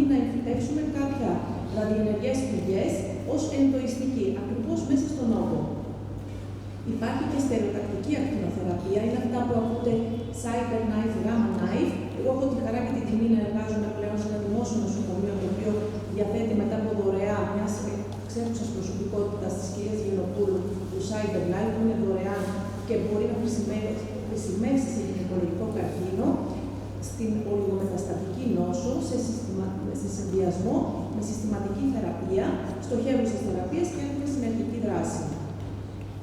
να εμφυτεύσουμε κάποια ραδιενεργές πηγές ως ενδοϊστική, ακριβώς μέσα στον όγκο. Υπάρχει και στερεοτακτική ακτινοθεραπεία, είναι αυτά που ακούτε cyber knife, gamma knife. Εγώ έχω τη χαρά και την τιμή να εργάζομαι πλέον σε ένα δημόσιο νοσοκομείο, το οποίο διαθέτει μετά από δωρεάν μια ξέχουσα προσωπικότητα τη κυρία Γενοπούλου του cyber knife, που είναι δωρεάν και μπορεί να χρησιμεύσει σε γυναικολογικό καρκίνο, στην ολιγομεταστατική νόσο, σε συνδυασμό με συστηματική θεραπεία, στοχεύουσες θεραπείες και έχουμε συνεργική δράση.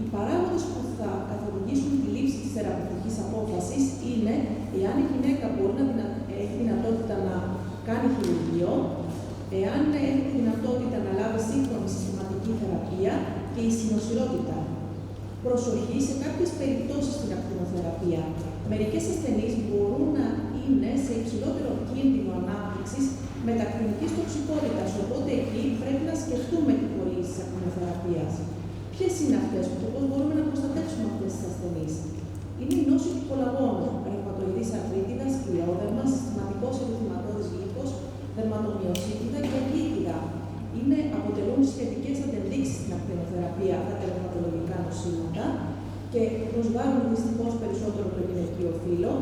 Οι παράγοντες που θα καθοδηγήσουν τη λήψη της θεραπευτικής απόφασης είναι εάν η γυναίκα μπορεί να έχει δυνατότητα να κάνει χειρουργείο, εάν έχει τη δυνατότητα να λάβει σύγχρονη συστηματική θεραπεία και η συνοσηρότητα. Προσοχή σε κάποιες περιπτώσεις στην ακτινοθεραπεία. Μερικές ασθενείς μπορούν να είναι σε υψηλότερο κίνδυνο ανάπτυξης μετακλινικής τοξικότητας, οπότε εκεί πρέπει να σκεφτούμε τη χορήγηση της ακτινοθεραπείας. Ποιες είναι αυτές και πώς μπορούμε να προστατεύσουμε αυτές τις ασθενείς? Είναι η νόση του κολαγόνου, ρευματοειδής αρθρίτιδας, σκληρόδερμα, συστηματικός ερυθυματώδης λίπος, δερματομυοσίτιδα και αγκίτιδα. Αποτελούν σχετικές αντεδείξεις στην ακτινοθεραπεία αυτά τα ρευματολογικά νοσήματα και προσβάλλουν δυστυχώς περισσότερο το γυναικείο φύλο.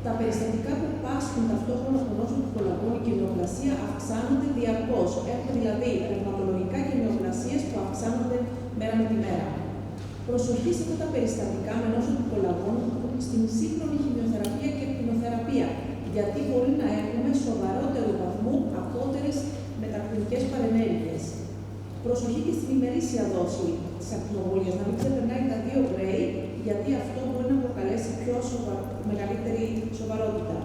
Τα περιστατικά που πάσχουν ταυτόχρονα από νόσο του κολαγόνου και νεοπλασία αυξάνονται διαρκώς. Έχουμε δηλαδή ρευματολογικά και νεοπλασίες που αυξάνονται μέρα με τη μέρα. Προσοχή σε αυτά τα περιστατικά με νόσο του κολαγόνου στην σύγχρονη χημειοθεραπεία και ακτινοθεραπεία, γιατί μπορεί να έχουμε σοβαρότερο βαθμού απότερες μετακλινικές παρενέργειες. Προσοχή και στην ημερήσια δόση της ακτινοβολίας, να μην ξεπερνάει τα 2 γκρέι, γιατί αυτό μπορεί να προκαλέσει μεγαλύτερη σοβαρότητα.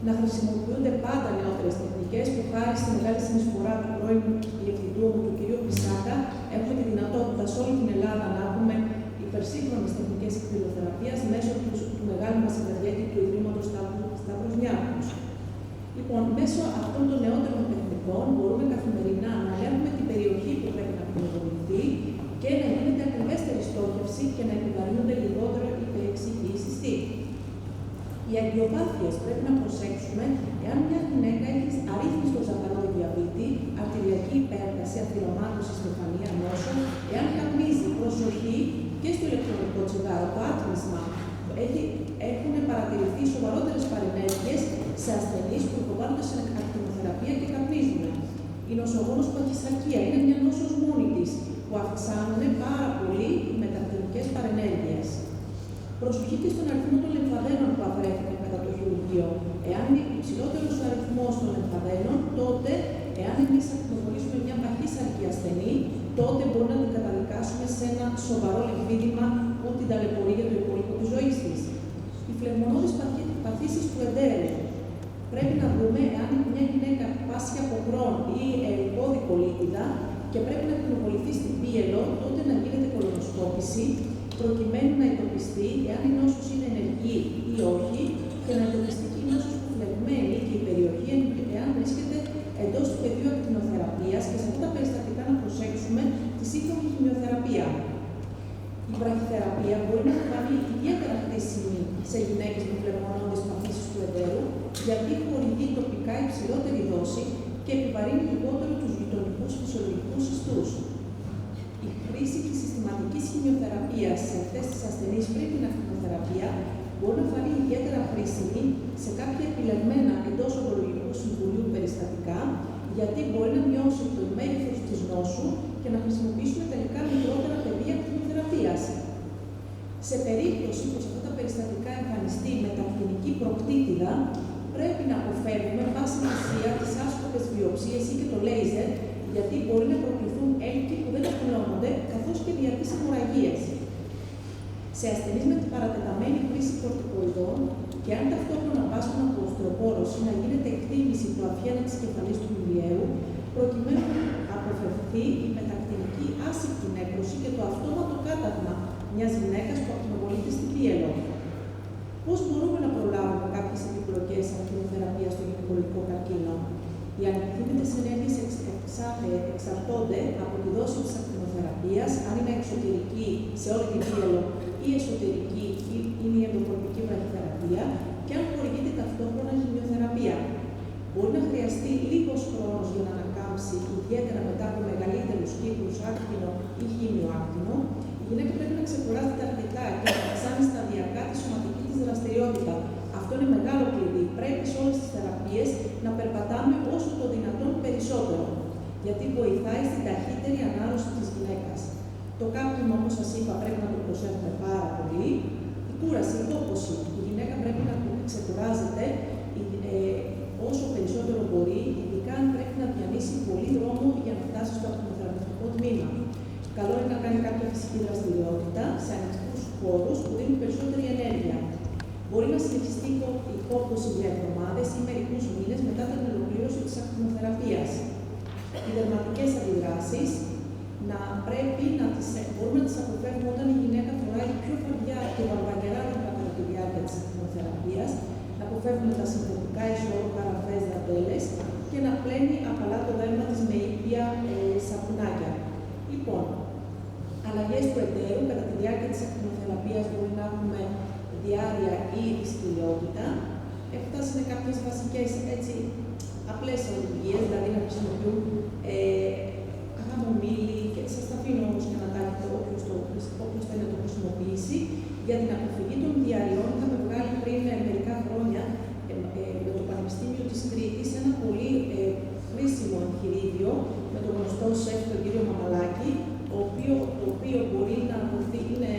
Να χρησιμοποιούνται πάντα νεότερες τεχνικές που χάρη στη μεγάλη συνεισφορά του πρώην διευθυντού μου, του κ. Πισάκα, έχουμε τη δυνατότητα σε όλη την Ελλάδα να έχουμε υπερσύγχρονες τεχνικές ακτινοθεραπείας μέσω του μεγάλου μας συνεργέτη του Ιδρύματος Σταύρος Νιάρχος. Λοιπόν, μέσω αυτών των νεότερων τεχνικών μπορούμε καθημερινά να ελέγχουμε την περιοχή που πρέπει να ακτινοβοληθεί και να γίνεται ακριβέστερη στόχευση και να επιβαρύνονται λιγότερο οι περιεξηγοί ιστοί. Οι αγκιοπάθειες πρέπει να προσέξουμε εάν μια γυναίκα έχει αρρύθμιστο ζαχαρόδι διαβήτη, αρτηριακή υπέρταση, αθυρωμάτωση, στεφανία, νόσο, εάν καπνίζει, προσοχή και στο ηλεκτρονικό τσιγάρο, το άτμισμα. Έχουν παρατηρηθεί σοβαρότερες παρενέργειες σε ασθενείς που υποβάλλονται σε ακτινοθεραπεία και καπνίζουν. Η νοσογόνος παχυσαρκία είναι μια νόσος μόνη της, που αυξάνουν πάρα πολύ οι μετακτινικές παρενέργειες. Προσοχή και στον αριθμό των λεμφαδένων που αφαιρέθηκαν κατά το χειρουργείο. Εάν είναι υψηλότερος ο αριθμός των λεμφαδένων, τότε, εάν εμείς ακτινοβολήσουμε μια παχύσαρκη ασθενή, τότε μπορούμε να την καταδικάσουμε σε ένα σοβαρό λυμφίδημα που την ταλαιπωρεί για το υπόλοιπο της ζωής της. Οι φλεγμονώδεις παθήσεις του εντέρου. Πρέπει να δούμε εάν μια γυναίκα πάσχει από Crohn ή ερυπόδη κολίτιδα και πρέπει να ακτινοβοληθεί στην πίελο, τότε να γίνεται κολονοσκόπηση, προκειμένου να εντοπιστεί εάν η νόσος είναι ενεργή ή όχι και να εντοπιστεί και η νόσος που φλεγμένη και η περιοχή εάν βρίσκεται εντός του πεδίου ακτινοθεραπείας και σε αυτά τα περιστατικά να προσέξουμε τη σύγχρονη χημειοθεραπεία. Η βραχυθεραπεία μπορεί να φανεί ιδιαίτερα χρήσιμη σε γυναίκες με φλεγμονώδεις παθήσεις του εντέρου, γιατί χορηγεί τοπικά υψηλότερη δόση και επιβαρύνει λιγότερο τους γειτονικούς φυσιολογικούς ιστούς. Η χρήση της συστηματικής χημειοθεραπείας σε αυτές τις ασθενείς πριν την ακτινοθεραπεία μπορεί να φανεί ιδιαίτερα χρήσιμη σε κάποια επιλεγμένα εντός οδολογικού συμβουλίου περιστατικά, γιατί μπορεί να μειώσει το μέγεθος της νόσου και να χρησιμοποιήσουμε τελικά μικρότερα πεδία ακτινοθεραπείας. Σε περίπτωση που σε αυτά τα περιστατικά εμφανιστεί μετακλινική προκτήτηδα, πρέπει να αποφεύγουμε πάση θυσία τις άσκοπες βιοψίες ή και το λέιζερ, γιατί μπορεί να προκληθούν έλκοι που δεν απλώνονται, καθώς και διαρκείς αιμορραγίες. Σε ασθενείς με την παρατεταμένη χρήση κορτικοειδών και αν ταυτόχρονα πάσχουν από οστεοπόρωση, να γίνεται εκτίμηση του αφιένα της κεφαλής του ηλιαίου, προκειμένου να αποφευθεί η μετακτινική άσυπτη νέκρωση και το αυτόματο κάταγμα μιας γυναίκας που ακτινοβολείται στην πίελο. Πώς μπορούμε να προλάβουμε κάποιες επιπλοκές ακτινοθεραπείας στο γυναικολογικό καρκίνο? Οι ανεπιθύμητες ενέργειες εξαρτώνται από τη δόση της ακτινοθεραπείας, αν είναι εξωτερική σε όλη την πίελο ή εσωτερική είναι η ενδοκορπική βραχυθεραπεία και αν χορηγείται ταυτόχρονα χημειοθεραπεία. Μπορεί να χρειαστεί λίγος χρόνος για να ανακάμψει, ιδιαίτερα μετά από μεγαλύτερους κύκλους άκτινο ή χημιοάκτινο. Η γυναίκα πρέπει να ξεκουράζεται αρκετά και να αυξάνει σταδιακά τη σωματική της δραστηριότητα. Αυτό είναι μεγάλο κλειδί. Πρέπει σε όλες τις θεραπείες να περπατάμε όσο το δυνατόν περισσότερο, γιατί βοηθάει στην ταχύτερη ανάρρωση της γυναίκας. Το κάπνισμα, όπως σας είπα, πρέπει να το προσέχουμε πάρα πολύ. Η κούραση, η τόποση. Η γυναίκα πρέπει να ξεκουράζεται όσο περισσότερο μπορεί, ειδικά αν πρέπει να διανύσει πολύ δρόμο για να φτάσει στο ακτινοθεραπευτικό τμήμα. Καλό είναι να κάνει κάποια φυσική δραστηριότητα σε ανοιχτούς χώρους που δίνουν περισσότερη ενέργεια. Μπορεί να συνεχιστεί η κόπωση για εβδομάδες ή μερικούς μήνες μετά την ολοκλήρωση της ακτινοθεραπείας. Οι δερματικές αντιδράσεις μπορούμε να τις αποφεύγουμε όταν η γυναίκα φοράει πιο φαρδιά και βαρβαγερά ρούχα κατά τη διάρκεια της ακτινοθεραπείας, να αποφεύγουμε τα συνθετικά ισόρροπα ραφές δαντέλες και να πλένει απαλά το δέρμα της με ήπια σαπουνάκια. Λοιπόν, αλλαγές του εταίρου κατά τη διάρκεια της ακτινοθεραπείας μπορεί να έχουμε διάρρεια ή δυσκολιότητα. Αυτές είναι κάποιες βασικές απλές οδηγίες, δηλαδή να χρησιμοποιούν χαμομήλι και σας τα αφήνω όμως για να τα έχετε όποιος θέλει να το χρησιμοποιήσει. Για την αποφυγή των διαρριών είχαμε βγάλει πριν μερικά χρόνια με το Πανεπιστήμιο της Κρήτης ένα πολύ χρήσιμο εγχειρίδιο με τον γνωστό σεφ, τον κύριο Μαμαλάκη, το οποίο μπορεί να είναι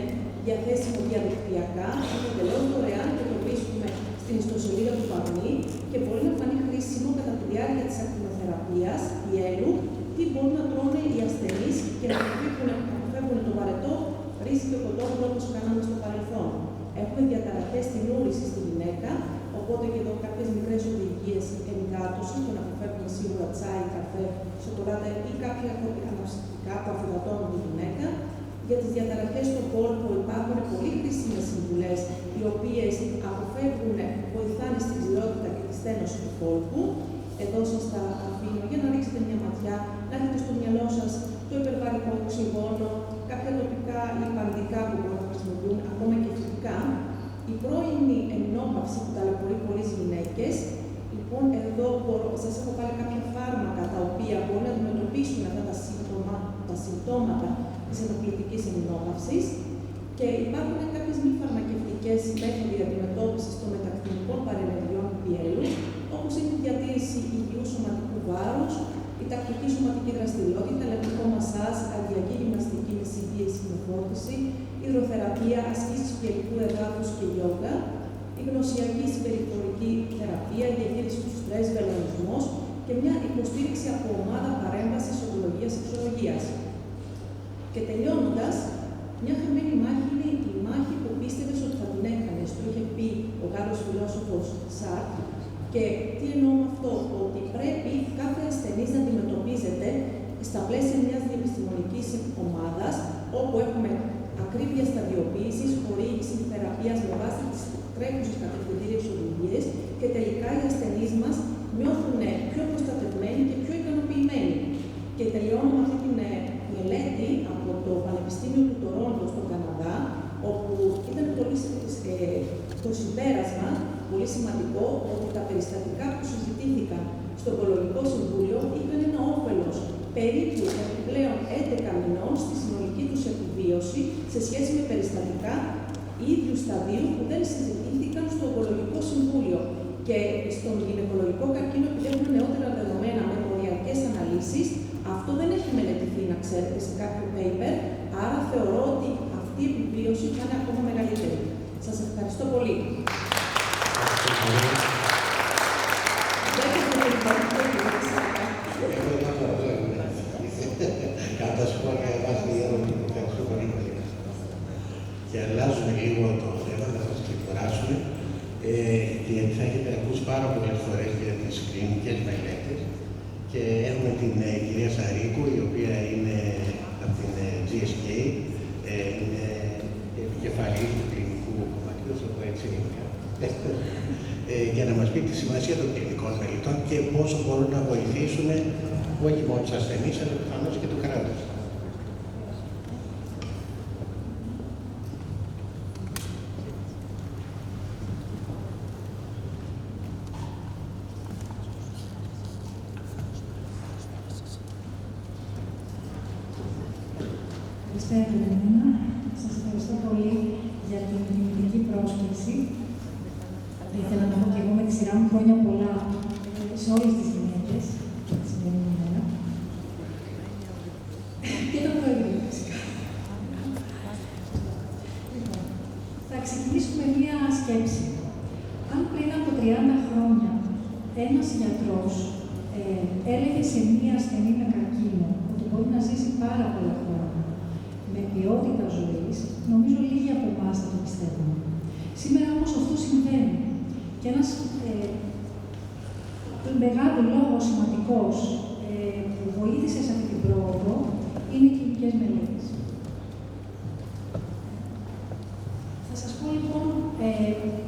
διαθέσιμο διαδικτυακά, είναι εντελώς δωρεάν και το βρίσκουμε στην ιστοσελίδα του ΠΑΜΗ και μπορεί να φανεί χρήσιμο κατά τη διάρκεια της ακτινοθεραπείας γέλου, τι μπορούν να τρώνε οι ασθενείς και να αποφεύγουν το βαρετό ρύζι και κοτόπουλο όπως κάναμε στο παρελθόν. Έχουμε διαταραχές στην ούρηση στη γυναίκα, οπότε και εδώ κάποιες μικρές οδηγίες ενυδάτωσης, το να αποφεύγουμε σίγουρα τσάι, καφέ, σοκολάτα ή κάποια αναψυκτικά που αφυδατώνουν τη γυναίκα. Για τις διαταραχές στον κόλπο υπάρχουν πολύ χρήσιμες συμβουλές, οι οποίες βοηθάνε στην ξηρότητα και τη στένωση του κόλπου. Εδώ σας τα αφήνω για να ρίξετε μια ματιά, να έχετε στο μυαλό σας το υπερβαρικό οξυγόνο, κάποια τοπικά λιπαντικά που μπορούν να χρησιμοποιούν, ακόμα και φυτικά. Η πρώιμη ενόπαυση που ταλαιπωρεί πολλές γυναίκες. Λοιπόν, εδώ σας έχω βάλει κάποια φάρμακα τα οποία μπορούν να αντιμετωπίσουν αυτά τα συμπτώματα της ενοχλητικής ενόπαυσης. Και υπάρχουν κάποιες μη φαρμακευτικές μέθοδοι αντιμετώπισης των μετακτινικών παρενεργειών του πιέλου, όπως είναι η διατήρηση υγιού σωματικού βάρους, η τακτική σωματική δραστηριότητα, ελεκτρικό μασάζ, καρδιακή γυμναστική με συμπίεση με φόρτιση, υδροθεραπεία, ασκήσεις πιελικού εδάφους και γιόγκα, η γνωσιακή συμπεριφορική θεραπεία, η διαχείριση του στρες, βελονισμός και μια υποστήριξη από ομάδα παρέμβασης οδολογίας εξολογίας. Και τελειώνοντας, μια χαμένη μάχη είναι η μάχη που πίστευες ότι θα την έκανες. Το είχε πει ο Γάλλος φιλόσοφος Σάρτ. Και τι εννοώ με αυτό, ότι πρέπει κάθε ασθενής να αντιμετωπίζεται στα πλαίσια μιας διεπιστημονικής ομάδας, όπου έχουμε ακρίβεια σταδιοποίησης, χορήγηση θεραπείας με βάση τις τρέχουσες κατευθυντήριες οδηγίες και τελικά οι ασθενείς μας νιώθουν πιο προστατευμένοι και πιο ικανοποιημένοι. Και τελειώνω με αυτή τη μελέτη από το Πανεπιστήμιο του Τορόντο στον Καναδά, όπου ήταν το συμπέρασμα πολύ σημαντικό ότι τα περιστατικά που συζητήθηκαν στο Ογκολογικό Συμβούλιο είχαν ένα όφελος περίπου επιπλέον 11 μηνών στη συνολική τους επιβίωση σε σχέση με περιστατικά ίδιου σταδίου που δεν συζητήθηκαν στο Ογκολογικό Συμβούλιο. Και στον γυναικολογικό καρκίνο, επειδή έχουμε νεότερα δεδομένα με ποριακές αναλύσεις, αυτό δεν έχει μελετηθεί, να ξέρετε, σε κάποιο paper, άρα θεωρώ ότι αυτή η επιβίωση θα είναι ακόμα μεγαλύτερη. Σας ευχαριστώ πολύ. Και αλλάζουμε λίγο το θέμα, θα σας ξεκουράσουμε, γιατί θα έχετε ακούσει πάρα πολλές φορές για τις κλινικές μελέτες και έχουμε την κυρία Σαρίκου, η οποία είναι από την GSK, είναι επικεφαλής του κλινικού κομματιού, θα πω έτσι, για να μας πει τη σημασία των κλινικών μελετών και πόσο μπορούν να βοηθήσουν όχι μόνο τους ασθενείς, αλλά προφανώς και το κράτος. Καλησπέρα και εμένα. Σας ευχαριστώ πολύ για την τιμητική πρόσκληση. Ήθελα να πω και εγώ με τη σειρά μου χρόνια πολλά σε όλες τις γυναίκες τη σημερινή ημέρα. Και το Προεδρείο, φυσικά. Λοιπόν, θα ξεκινήσουμε μία σκέψη. Αν πριν από 30 χρόνια ένας γιατρός έλεγε σε μία ασθενή με καρκίνο ότι μπορεί να ζήσει πάρα πολλά χρόνια με ποιότητα ζωής, νομίζω λίγοι από εμάς θα το πιστεύουν. Σήμερα όμως αυτό συμβαίνει. Και ένας μεγάλο λόγος σημαντικός που βοήθησε σε αυτή την πρόοδο είναι οι κλινικές μελέτες. Θα σας πω λοιπόν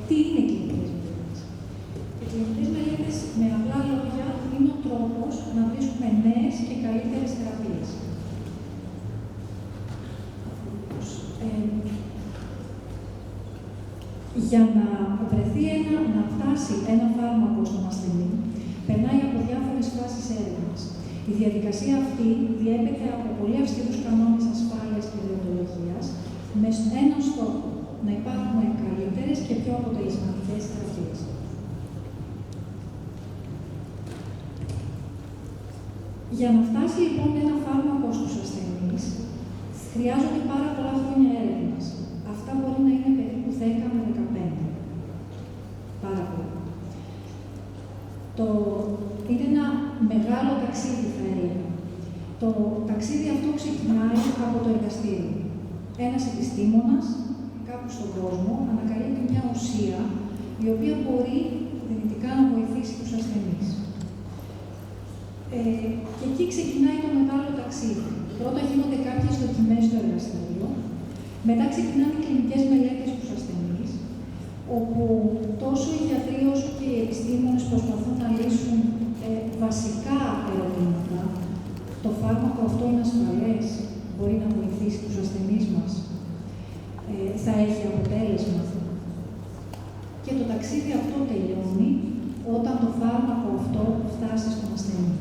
τι είναι οι κλινικές μελέτες. Οι κλινικές μελέτες, με απλά λόγια, είναι ο τρόπος να βρίσκουμε νέες και καλύτερες θεραπείες. Για να βρεθεί να φτάσει ένα φάρμακο στον ασθενή, περνάει από διάφορες φάσεις έρευνας. Η διαδικασία αυτή διέπεται από πολύ αυστηρούς κανόνες ασφάλειας και δεοντολογίας, με έναν στόχο, να υπάρχουν καλύτερες και πιο αποτελεσματικές θεραπείες. Για να φτάσει λοιπόν ένα φάρμακο στους ασθενείς, χρειάζονται πάρα πολλά χρόνια έρευνας. Αυτά μπορεί να είναι περίπου 10 με 15. Πάρα πολλά. Είναι ένα μεγάλο ταξίδι, θα έλεγα. Το ταξίδι αυτό ξεκινάει από το εργαστήριο. Ένας επιστήμονας, κάπου στον κόσμο, ανακαλύπτει μια ουσία η οποία μπορεί δυνητικά να βοηθήσει τους ασθενείς. Και εκεί ξεκινάει το μεγάλο ταξίδι. Πρώτα γίνονται κάποιες δοκιμές στο εργαστήριο, μετά ξεκινάνε οι κλινικές μελέτες στους ασθενείς, όπου τόσο οι γιατροί όσο και οι επιστήμονες προσπαθούν να λύσουν βασικά ερωτήματα. Το φάρμακο αυτό είναι ασφαλές, μπορεί να βοηθήσει τους ασθενείς μας, θα έχει αποτέλεσμα. Και το ταξίδι αυτό τελειώνει όταν το φάρμακο αυτό φτάσει στον ασθενή.